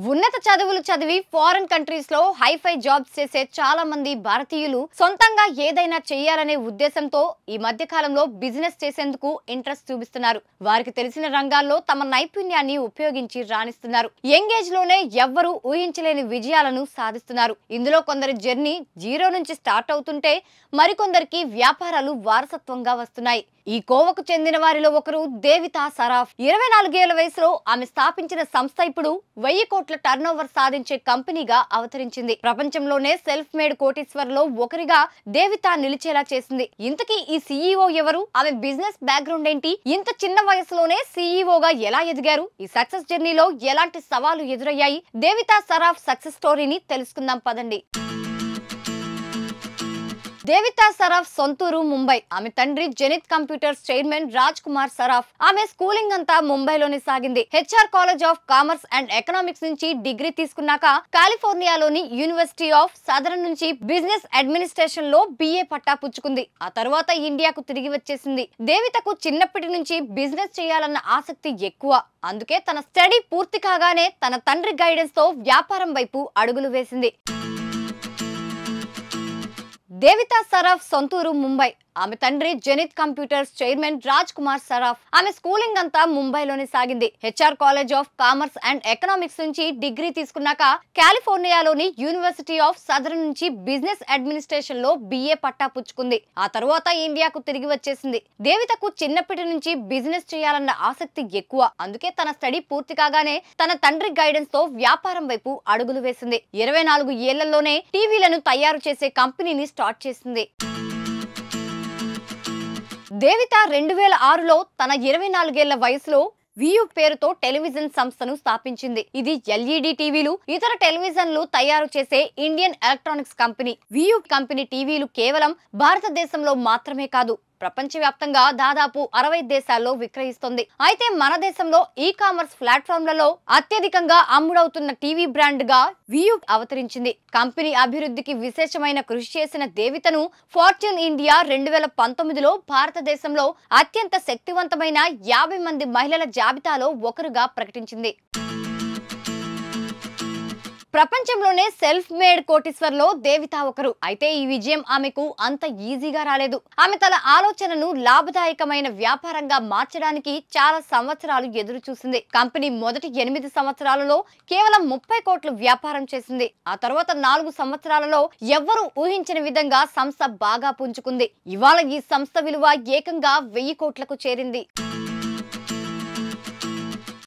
ఉన్నత చదువులు చదివి ఫారెన్ కంట్రీస్ లో హైఫై జాబ్స్ చేసే చాలా మంది భారతీయులు సొంతంగా ఏదైనా చేయాలనే ఉద్దేశంతో ఈ మధ్య కాలంలో బిజినెస్ చేసేందుకు ఇంట్రెస్ట్ చూపిస్తున్నారు. వారికి తెలిసిన రంగాల్లో తమ నైపుణ్యాన్ని ఉపయోగించి రాణిస్తున్నారు. యంగ్ ఏజ్ లోనే ఎవ్వరూ ఊహించలేని విజయాలను సాధిస్తున్నారు. ఇందులో కొందరి జర్నీ జీరో నుంచి స్టార్ట్ అవుతుంటే మరికొందరికి వ్యాపారాలు వారసత్వంగా వస్తున్నాయి. ఈ కోవకు చెందిన వారిలో ఒకరు దేవితా సరాఫ్. 24 ఏళ్ల వయసులో ఆమె స్థాపించిన సంస్థ ఇప్పుడు 1000 కోట్ల టర్నోవర్ సాధించే కంపెనీగా అవతరించింది. ప్రపంచంలోనే సెల్ఫ్ మేడ్ కోటీశ్వర్లో ఒకరిగా దేవితా నిలిచేలా చేసింది. ఇంతకీ ఈ సీఈఓ ఎవరు? ఆమె బిజినెస్ బ్యాక్గ్రౌండ్ ఏంటి? ఇంత చిన్న వయసులోనే సీఈఓగా ఎలా ఎదిగారు? ఈ సక్సెస్ జర్నీలో ఎలాంటి సవాళ్లు ఎదురయ్యాయి? దేవితా సరాఫ్ సక్సెస్ స్టోరీని తెలుసుకుందాం పదండి. దేవితా సరాఫ్ సొంతూరు ముంబై. ఆమె తండ్రి zenith computers chairman Raj Kumar Saraf. ఆమె స్కూలింగ్ అంతా ముంబైలోనే సాగింది. HR college of commerce and economics నుంచి డిగ్రీ తీసుకున్నాక కాలిఫోర్నియాలోని యూనివర్సిటీ ఆఫ్ సదరన్ నుంచి బిజినెస్ అడ్మినిస్ట్రేషన్ లో బిఏ పట్టా పుచ్చుకుంది. ఆ తర్వాత ఇండియాకు తిరిగి వచ్చేసింది. దేవితకు చిన్నప్పటి నుంచి బిజినెస్ చేయాలన్న ఆసక్తి ఎక్కువ. అందుకే తన స్టడీ పూర్తి కాగానే తన తండ్రి గైడెన్స్ తో వ్యాపారం వైపు అడుగులు వేసింది. దేవితా సరాఫ్ సొంతూరు ముంబై. ఆమె తండ్రి zenith computers chairman Raj Kumar Saraf. ఆమె స్కూలింగ్ అంతా ముంబైలోనే సాగింది. HR college of commerce and economics నుంచి డిగ్రీ తీసుకున్నాక కాలిఫోర్నియాలోని యూనివర్సిటీ ఆఫ్ సదరన్ నుంచి బిజినెస్ అడ్మినిస్ట్రేషన్ లో బిఏ పట్టా పుచ్చుకుంది. ఆ తర్వాత ఇండియాకు తిరిగి వచ్చేసింది. దేవితకు చిన్నప్పటి నుంచి బిజినెస్ చేయాలన్న ఆసక్తి ఎక్కువ. అందుకే తన స్టడీ పూర్తి కాగానే తన తండ్రి గైడెన్స్ తో వ్యాపారం వైపు అడుగులు వేసింది. 24 ఏళ్లలోనే టీవీలను తయారు చేసే కంపెనీని స్టార్ట్ చేసింది. దేవితా 2006లో తన 24 ఏళ్ల వయసులో వియూ పేరుతో టెలివిజన్ సంస్థను స్థాపించింది. ఇది ఎల్ఈడి టీవీలు, ఇతర టెలివిజన్లు తయారు చేసే ఇండియన్ ఎలక్ట్రానిక్స్ కంపెనీ. వియూ కంపెనీ టీవీలు కేవలం భారతదేశంలో మాత్రమే కాదు, ప్రపంచవ్యాప్తంగా దాదాపు 60 దేశాల్లో విక్రయిస్తుంది. అయితే మన దేశంలో ఈ కామర్స్ ప్లాట్ఫామ్లలో అత్యధికంగా అమ్ముడవుతున్న టీవీ బ్రాండ్ గా వియూ అవతరించింది. కంపెనీ అభివృద్ధికి విశేషమైన కృషి చేసిన దేవితను ఫార్చ్యూన్ ఇండియా 2019లో భారతదేశంలో అత్యంత శక్తివంతమైన 50 మంది మహిళల జాబితాలో ఒకరుగా ప్రకటించింది. ప్రపంచంలోనే సెల్ఫ్ మేడ్ కోటీశ్వర్లో దేవితా ఒకరు. అయితే ఈ విజయం ఆమెకు అంత ఈజీగా రాలేదు. ఆమె తన ఆలోచనను లాభదాయకమైన వ్యాపారంగా మార్చడానికి చాలా సంవత్సరాలు ఎదురు చూసింది. కంపెనీ మొదటి 8 సంవత్సరాలలో కేవలం 30 కోట్లు వ్యాపారం చేసింది. ఆ తర్వాత 4 సంవత్సరాలలో ఎవ్వరూ ఊహించిన విధంగా సంస్థ బాగా పుంజుకుంది. ఇవాళ ఈ సంస్థ విలువ ఏకంగా 1000 కోట్లకు చేరింది.